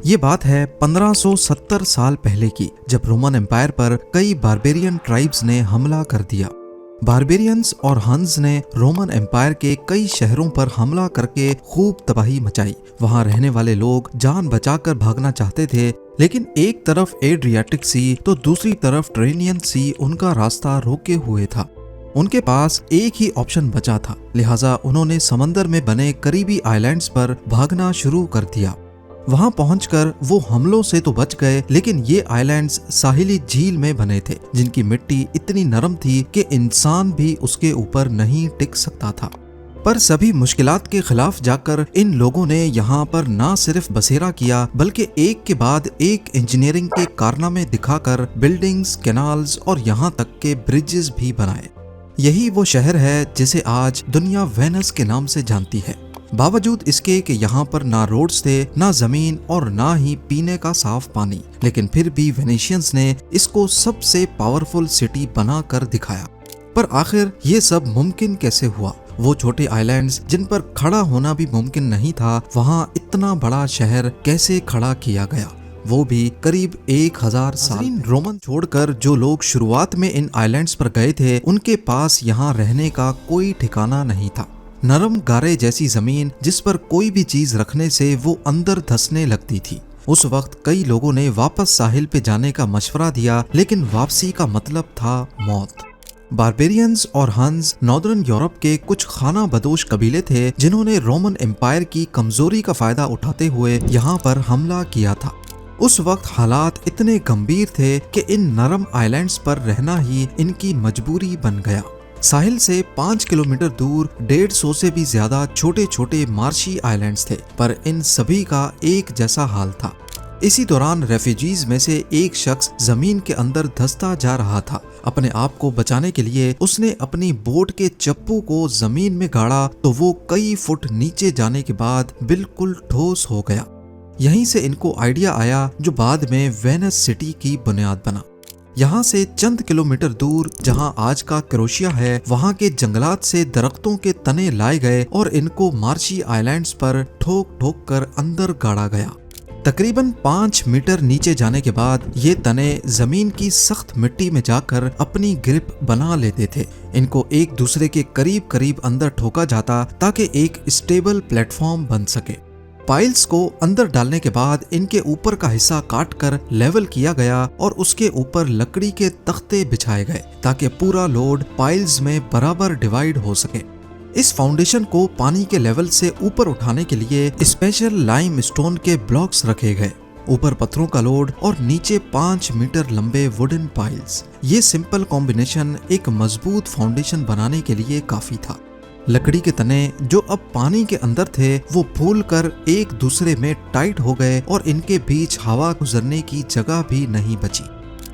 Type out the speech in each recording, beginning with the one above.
ये बात है 1570 साल पहले की, जब रोमन एम्पायर पर कई बारबेरियन ट्राइब्स ने हमला कर दिया। बारबेरियंस और हंस ने रोमन एम्पायर के कई शहरों पर हमला करके खूब तबाही मचाई। वहां रहने वाले लोग जान बचाकर भागना चाहते थे, लेकिन एक तरफ एड्रियाटिक सी तो दूसरी तरफ ट्रेनियन सी उनका रास्ता रोके हुए था। उनके पास एक ही ऑप्शन बचा था, लिहाजा उन्होंने समंदर में बने करीबी आइलैंड्स पर भागना शुरू कर दिया। वहां पहुंचकर वो हमलों से तो बच गए, लेकिन ये आइलैंड्स साहिली झील में बने थे, जिनकी मिट्टी इतनी नरम थी कि इंसान भी उसके ऊपर नहीं टिक सकता था। पर सभी मुश्किलात के खिलाफ जाकर इन लोगों ने यहाँ पर ना सिर्फ बसेरा किया, बल्कि एक के बाद एक इंजीनियरिंग के कारनामे दिखाकर बिल्डिंग्स, कैनाल्स और यहाँ तक के ब्रिजेस भी बनाए। यही वो शहर है जिसे आज दुनिया वेनस के नाम से जानती है। बावजूद इसके कि यहाँ पर ना रोड्स थे, ना जमीन और ना ही पीने का साफ पानी, लेकिन फिर भी वेनेशियंस ने इसको सबसे पावरफुल सिटी बना कर दिखाया। पर आखिर ये सब मुमकिन कैसे हुआ? वो छोटे आइलैंड्स जिन पर खड़ा होना भी मुमकिन नहीं था, वहाँ इतना बड़ा शहर कैसे खड़ा किया गया, वो भी करीब 1000 साल। रोमन छोड़कर जो लोग शुरुआत में इन आइलैंड्स पर गए थे, उनके पास यहाँ रहने का कोई ठिकाना नहीं था। नरम गारे जैसी जमीन जिस पर कोई भी चीज रखने से वो अंदर धंसने लगती थी। उस वक्त कई लोगों ने वापस साहिल पे जाने का मशवरा दिया, लेकिन वापसी का मतलब था मौत। बारबेरियंस और हंस नॉर्दर्न यूरोप के कुछ खाना बदोश कबीले थे, जिन्होंने रोमन एम्पायर की कमजोरी का फायदा उठाते हुए यहाँ पर हमला किया था। उस वक्त हालात इतने गंभीर थे कि इन नरम आइलैंड्स पर रहना ही इनकी मजबूरी बन गया। साहिल से 5 किलोमीटर दूर 150 से भी ज्यादा छोटे छोटे मार्शी आइलैंड्स थे, पर इन सभी का एक जैसा हाल था। इसी दौरान रेफ्यूजीज में से एक शख्स जमीन के अंदर धंसता जा रहा था। अपने आप को बचाने के लिए उसने अपनी बोट के चप्पू को जमीन में गाड़ा, तो वो कई फुट नीचे जाने के बाद बिल्कुल ठोस हो गया। यहीं से इनको आइडिया आया, जो बाद में वेनिस सिटी की बुनियाद बना। यहाँ से चंद किलोमीटर दूर जहाँ आज का क्रोशिया है, वहाँ के जंगलात से दरख्तों के तने लाए गए और इनको मार्शी आइलैंड्स पर ठोक ठोक कर अंदर गाड़ा गया। तकरीबन 5 मीटर नीचे जाने के बाद ये तने जमीन की सख्त मिट्टी में जाकर अपनी ग्रिप बना लेते थे। इनको एक दूसरे के करीब करीब अंदर ठोका जाता ताकि एक स्टेबल प्लेटफॉर्म बन सके। पाइल्स को अंदर डालने के बाद इनके ऊपर का हिस्सा काट कर लेवल किया गया और उसके ऊपर लकड़ी के तख्ते बिछाए गए, ताकि पूरा लोड पाइल्स में बराबर डिवाइड हो सके। इस फाउंडेशन को पानी के लेवल से ऊपर उठाने के लिए स्पेशल लाइम स्टोन के ब्लॉक्स रखे गए। ऊपर पत्थरों का लोड और नीचे 5 मीटर लंबे वुडन पाइल्स। ये सिंपल कॉम्बिनेशन एक मजबूत फाउंडेशन बनाने के लिए काफी था। लकड़ी के तने जो अब पानी के अंदर थे, वो फूल कर एक दूसरे में टाइट हो गए और इनके बीच हवा गुजरने की जगह भी नहीं बची।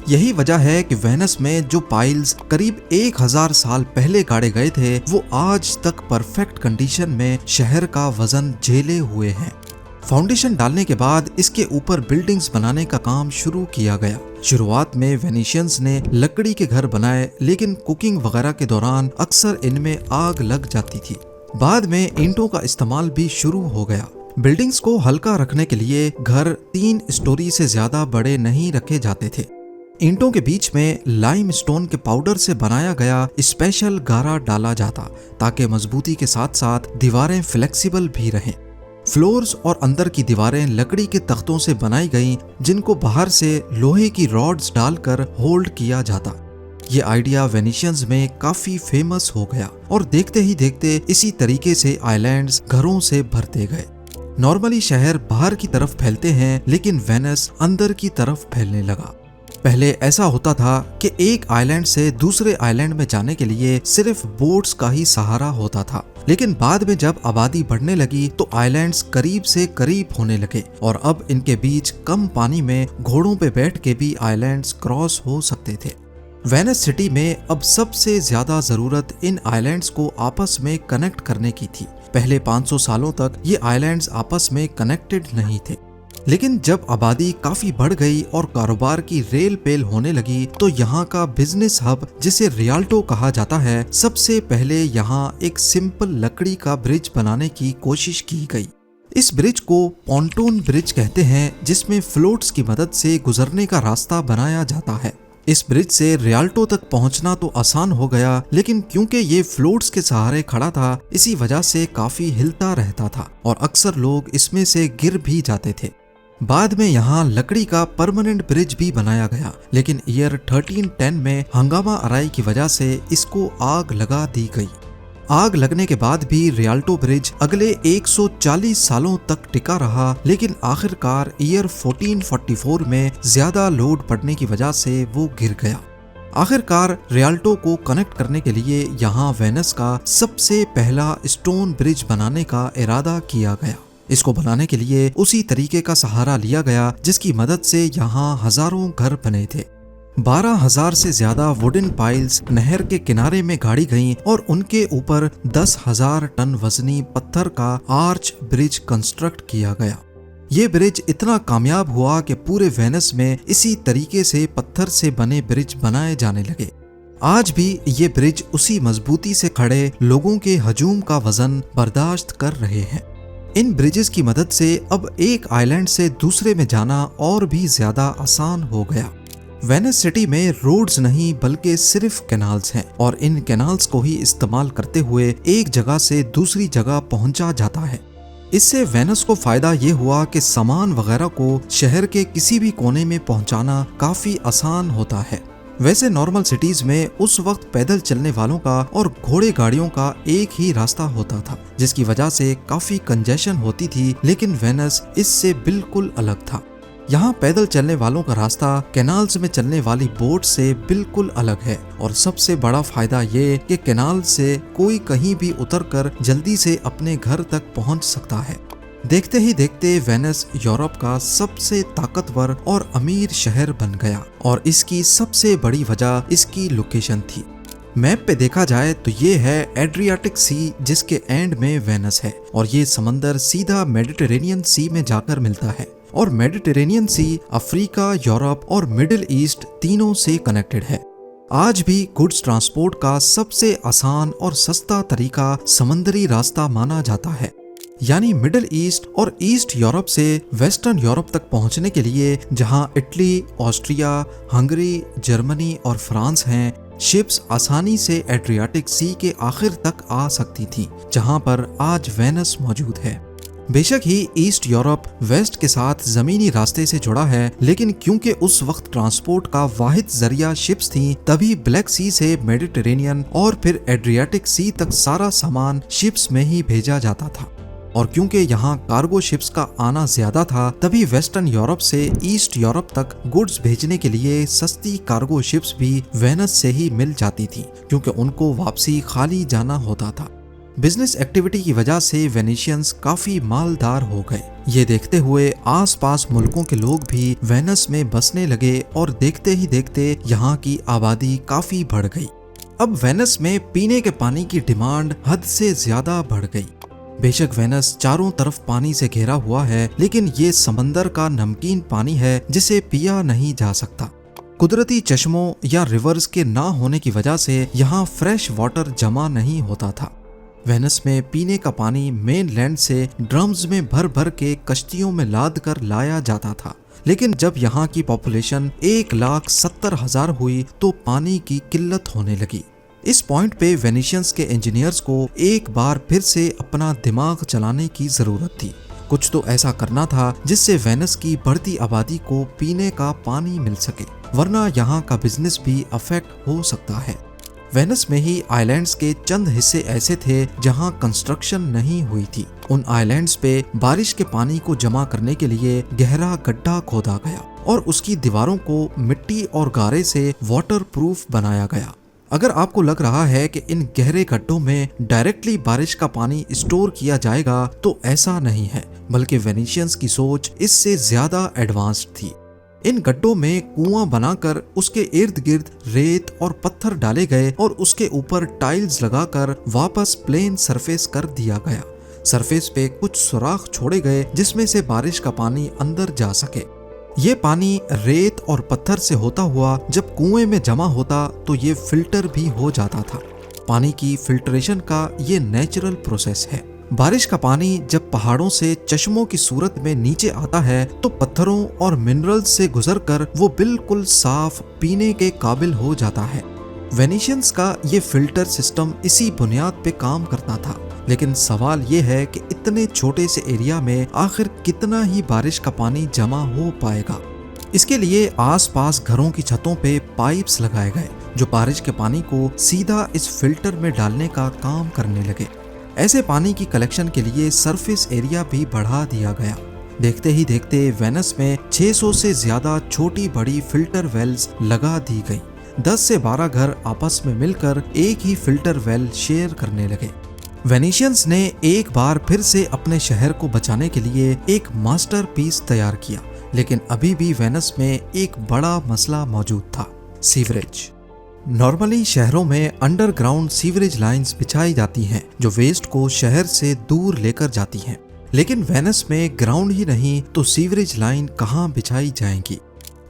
यही वजह है कि वेनस में जो पाइल्स करीब 1000 साल पहले गाड़े गए थे, वो आज तक परफेक्ट कंडीशन में शहर का वजन झेले हुए हैं। फाउंडेशन डालने के बाद इसके ऊपर बिल्डिंग्स बनाने का काम शुरू किया गया। शुरुआत में वेनेशियंस ने लकड़ी के घर बनाए, लेकिन कुकिंग वगैरह के दौरान अक्सर इनमें आग लग जाती थी। बाद में ईंटों का इस्तेमाल भी शुरू हो गया। बिल्डिंग्स को हल्का रखने के लिए घर 3 स्टोरी से ज्यादा बड़े नहीं रखे जाते थे। ईंटों के बीच में लाइम स्टोन के पाउडर से बनाया गया स्पेशल गारा डाला जाता, ताकि मजबूती के साथ साथ दीवारें फ्लेक्सिबल भी रहें। फ्लोर्स और अंदर की दीवारें लकड़ी के तख्तों से बनाई गईं, जिनको बाहर से लोहे की रॉड्स डालकर होल्ड किया जाता। ये आइडिया वेनेशियंस में काफी फेमस हो गया और देखते ही देखते इसी तरीके से आइलैंड्स घरों से भरते गए। नॉर्मली शहर बाहर की तरफ फैलते हैं, लेकिन वेनिस अंदर की तरफ फैलने लगा। पहले ऐसा होता था कि एक आइलैंड से दूसरे आइलैंड में जाने के लिए सिर्फ बोट्स का ही सहारा होता था, लेकिन बाद में जब आबादी बढ़ने लगी तो आइलैंड्स करीब से करीब होने लगे और अब इनके बीच कम पानी में घोड़ों पे बैठ के भी आइलैंड्स क्रॉस हो सकते थे। वेनिस सिटी में अब सबसे ज्यादा जरूरत इन आइलैंड्स को आपस में कनेक्ट करने की थी। पहले 500 सालों तक ये आइलैंड्स आपस में कनेक्टेड नहीं थे, लेकिन जब आबादी काफी बढ़ गई और कारोबार की रेल पेल होने लगी, तो यहाँ का बिजनेस हब, जिसे रियाल्टो कहा जाता है, सबसे पहले यहाँ एक सिंपल लकड़ी का ब्रिज बनाने की कोशिश की गई। इस ब्रिज को पॉन्टून ब्रिज कहते हैं, जिसमें फ्लोट्स की मदद से गुजरने का रास्ता बनाया जाता है। इस ब्रिज से रियाल्टो तक पहुंचना तो आसान हो गया, लेकिन क्योंकि ये फ्लोट्स के सहारे खड़ा था, इसी वजह से काफी हिलता रहता था और अक्सर लोग इसमें से गिर भी जाते थे। बाद में यहाँ लकड़ी का परमानेंट ब्रिज भी बनाया गया, लेकिन ईयर 1310 में हंगामा आराई की वजह से इसको आग लगा दी गई। आग लगने के बाद भी रियाल्टो ब्रिज अगले 140 सालों तक टिका रहा, लेकिन आखिरकार ईयर 1444 में ज्यादा लोड पड़ने की वजह से वो गिर गया। आखिरकार रियाल्टो को कनेक्ट करने के लिए यहाँ वेनिस का सबसे पहला स्टोन ब्रिज बनाने का इरादा किया गया। इसको बनाने के लिए उसी तरीके का सहारा लिया गया जिसकी मदद से यहाँ हजारों घर बने थे। 12,000 से ज्यादा वुडन पाइल्स नहर के किनारे में गाड़ी गईं और उनके ऊपर 10,000 टन वजनी पत्थर का आर्च ब्रिज कंस्ट्रक्ट किया गया। ये ब्रिज इतना कामयाब हुआ कि पूरे वेनिस में इसी तरीके से पत्थर से बने ब्रिज बनाए जाने लगे। आज भी ये ब्रिज उसी मजबूती से खड़े लोगों के हजूम का वजन बर्दाश्त कर रहे हैं। इन ब्रिजेस की मदद से अब एक आइलैंड से दूसरे में जाना और भी ज्यादा आसान हो गया। वेनिस सिटी में रोड्स नहीं बल्कि सिर्फ कैनाल्स हैं और इन कैनाल्स को ही इस्तेमाल करते हुए एक जगह से दूसरी जगह पहुंचा जाता है। इससे वेनिस को फायदा ये हुआ कि सामान वगैरह को शहर के किसी भी कोने में पहुंचाना काफी आसान होता है। वैसे नॉर्मल सिटीज में उस वक्त पैदल चलने वालों का और घोड़े गाड़ियों का एक ही रास्ता होता था, जिसकी वजह से काफी कंजेशन होती थी, लेकिन वेनिस इससे बिल्कुल अलग था। यहाँ पैदल चलने वालों का रास्ता कैनाल्स में चलने वाली बोट से बिल्कुल अलग है और सबसे बड़ा फायदा ये कि कैनाल से कोई कहीं भी उतरकर जल्दी से अपने घर तक पहुँच सकता है। देखते ही देखते वेनिस यूरोप का सबसे ताकतवर और अमीर शहर बन गया और इसकी सबसे बड़ी वजह इसकी लोकेशन थी। मैप पे देखा जाए तो ये है एड्रियाटिक सी, जिसके एंड में वेनिस है और ये समंदर सीधा मेडिटेरेनियन सी में जाकर मिलता है और मेडिटेरेनियन सी अफ्रीका, यूरोप और मिडिल ईस्ट तीनों से कनेक्टेड है। आज भी गुड्स ट्रांसपोर्ट का सबसे आसान और सस्ता तरीका समुद्री रास्ता माना जाता है। यानी मिडिल ईस्ट और ईस्ट यूरोप से वेस्टर्न यूरोप तक पहुंचने के लिए जहां इटली, ऑस्ट्रिया, हंगरी, जर्मनी और फ्रांस हैं, शिप्स आसानी से एड्रियाटिक सी के आखिर तक आ सकती थी, जहां पर आज वेनिस मौजूद है। बेशक ही ईस्ट यूरोप वेस्ट के साथ जमीनी रास्ते से जुड़ा है, लेकिन क्योंकि उस वक्त ट्रांसपोर्ट का वाहिद जरिया शिप्स थी, तभी ब्लैक सी से मेडिटेरेनियन और फिर एड्रियाटिक सी तक सारा सामान शिप्स में ही भेजा जाता था। और क्योंकि यहाँ कार्गो शिप्स का आना ज्यादा था, तभी वेस्टर्न यूरोप से ईस्ट यूरोप तक गुड्स भेजने के लिए सस्ती कार्गो शिप्स भी वेनिस से ही मिल जाती थी, क्योंकि उनको वापसी खाली जाना होता था। बिजनेस एक्टिविटी की वजह से वेनिशियंस काफी मालदार हो गए। ये देखते हुए आसपास मुल्कों के लोग भी वेनिस में बसने लगे और देखते ही देखते यहाँ की आबादी काफी बढ़ गई। अब वेनिस में पीने के पानी की डिमांड हद से ज्यादा बढ़ गई। बेशक वेनिस चारों तरफ पानी से घिरा हुआ है, लेकिन ये समंदर का नमकीन पानी है जिसे पिया नहीं जा सकता। कुदरती चश्मों या रिवर्स के ना होने की वजह से यहाँ फ्रेश वाटर जमा नहीं होता था। वेनिस में पीने का पानी मेन लैंड से ड्रम्स में भर भर के कश्तियों में लाद कर लाया जाता था, लेकिन जब यहाँ की पॉपुलेशन 1,70,000 हुई तो पानी की किल्लत होने लगी। इस पॉइंट पे वेनिशियंस के इंजीनियर्स को एक बार फिर से अपना दिमाग चलाने की जरूरत थी। कुछ तो ऐसा करना था जिससे वेनिस की बढ़ती आबादी को पीने का पानी मिल सके, वरना यहाँ का बिजनेस भी अफेक्ट हो सकता है। वेनिस में ही आइलैंड्स के चंद हिस्से ऐसे थे जहां कंस्ट्रक्शन नहीं हुई थी। उन आइलैंड्स पे बारिश के पानी को जमा करने के लिए गहरा गड्ढा खोदा गया और उसकी दीवारों को मिट्टी और गारे से वाटर प्रूफ बनाया गया। अगर आपको लग रहा है कि इन गहरे गड्ढों में डायरेक्टली बारिश का पानी स्टोर किया जाएगा, तो ऐसा नहीं है, बल्कि वेनिशियंस की सोच इससे ज्यादा एडवांस्ड थी। इन गड्ढों में कुआं बनाकर उसके इर्द गिर्द रेत और पत्थर डाले गए और उसके ऊपर टाइल्स लगाकर वापस प्लेन सरफेस कर दिया गया। सरफेस पे कुछ सुराख छोड़े गए जिसमें से बारिश का पानी अंदर जा सके। ये पानी रेत और पत्थर से होता हुआ जब कुएं में जमा होता तो ये फिल्टर भी हो जाता था। पानी की फिल्ट्रेशन का ये नेचुरल प्रोसेस है। बारिश का पानी जब पहाड़ों से चश्मों की सूरत में नीचे आता है तो पत्थरों और मिनरल्स से गुजरकर वो बिल्कुल साफ पीने के काबिल हो जाता है। वेनिशियंस का ये फिल्टर सिस्टम इसी बुनियाद पे काम करता था। लेकिन सवाल ये है कि इतने छोटे से एरिया में आखिर कितना ही बारिश का पानी जमा हो पाएगा। इसके लिए आसपास घरों की छतों पे पाइप्स लगाए गए जो बारिश के पानी को सीधा इस फिल्टर में डालने का काम करने लगे। ऐसे पानी की कलेक्शन के लिए सरफेस एरिया भी बढ़ा दिया गया। देखते ही देखते वेनस में 600 से ज्यादा छोटी बड़ी फिल्टर वेल्स लगा दी गई। 10 से 12 घर आपस में मिलकर एक ही फिल्टर वेल शेयर करने लगे। वेनिशियंस ने एक बार फिर से अपने शहर को बचाने के लिए एक मास्टरपीस तैयार किया, लेकिन अभी भी वेनस में एक बड़ा मसला मौजूद था, सीवरेज। नॉर्मली शहरों में अंडरग्राउंड सीवरेज लाइंस बिछाई जाती हैं जो वेस्ट को शहर से दूर लेकर जाती हैं, लेकिन वेनस में ग्राउंड ही नहीं तो सीवरेज लाइन कहाँ बिछाई जाएंगी।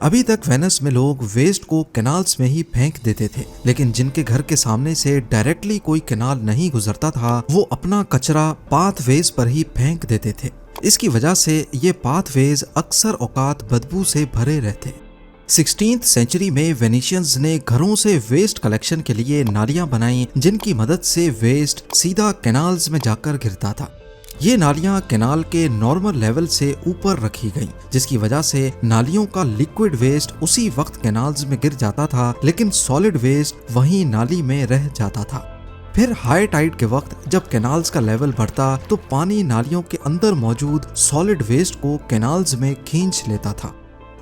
अभी तक वेनस में लोग वेस्ट को कैनाल्स में ही फेंक देते थे, लेकिन जिनके घर के सामने से डायरेक्टली कोई कैनाल नहीं गुजरता था वो अपना कचरा पाथवेज पर ही फेंक देते थे। इसकी वजह से ये पाथवेज अक्सर औकात बदबू से भरे रहते। 16th सेंचुरी में वेनिशियंस ने घरों से वेस्ट कलेक्शन के लिए नालियां बनाई जिनकी मदद से वेस्ट सीधा कैनाल्स में जाकर गिरता था। ये नालियां कैनाल के नॉर्मल लेवल से ऊपर रखी गईं, जिसकी वजह से नालियों का लिक्विड वेस्ट उसी वक्त कैनाल्स में गिर जाता था, लेकिन सॉलिड वेस्ट वहीं नाली में रह जाता था। फिर हाई टाइड के वक्त जब कैनाल्स का लेवल बढ़ता तो पानी नालियों के अंदर मौजूद सॉलिड वेस्ट को कैनाल्स में खींच लेता था।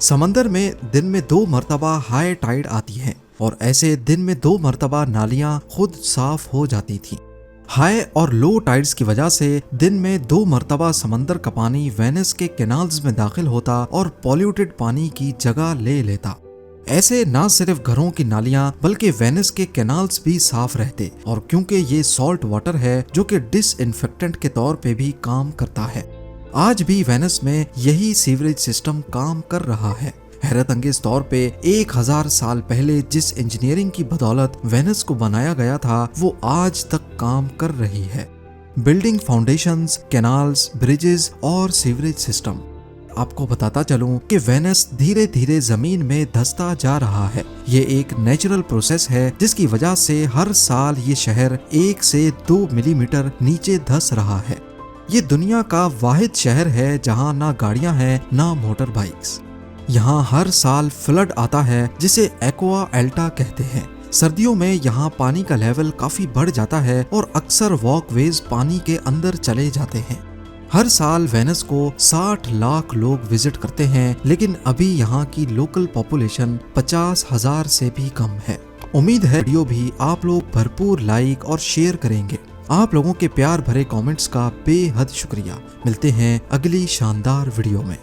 समंदर में दिन में 2 मरतबा हाई टाइड आती है और ऐसे दिन में 2 मरतबा नालियां खुद साफ हो जाती थी। हाई और लो टाइड्स की वजह से दिन में 2 मरतबा समंदर का पानी वेनिस के कैनाल्स में दाखिल होता और पॉल्यूटेड पानी की जगह ले लेता। ऐसे न सिर्फ घरों की नालियां बल्कि वेनिस के कैनाल्स भी साफ रहते, और क्योंकि ये सॉल्ट वाटर है जो कि डिसइंफेक्टेंट के तौर पे भी काम करता है। आज भी वेनिस में यही सीवरेज सिस्टम काम कर रहा है। हैरत अंगेज तौर पे 1000 साल पहले जिस इंजीनियरिंग की बदौलत वेनिस को बनाया गया था वो आज तक काम कर रही है। बिल्डिंग फाउंडेशंस, कैनाल्स, ब्रिजेस और सीवरेज सिस्टम। आपको बताता चलूं कि वेनिस धीरे धीरे जमीन में धंसता जा रहा है। ये एक नेचुरल प्रोसेस है जिसकी वजह से हर साल ये शहर 1 से 2 मिलीमीटर नीचे धंस रहा है। ये दुनिया का वाहिद शहर है जहां ना गाड़ियां हैं ना मोटर बाइक्स। यहाँ हर साल फ्लड आता है जिसे एक्वा एल्टा कहते हैं। सर्दियों में यहाँ पानी का लेवल काफी बढ़ जाता है और अक्सर वॉकवेज पानी के अंदर चले जाते हैं। हर साल वेनिस को 60 लाख लोग विजिट करते हैं, लेकिन अभी यहाँ की लोकल पॉपुलेशन 50,000 से भी कम है। उम्मीद है वीडियो भी आप लोग भरपूर लाइक और शेयर करेंगे। आप लोगों के प्यार भरे कमेंट्स का बेहद शुक्रिया। मिलते हैं अगली शानदार वीडियो में।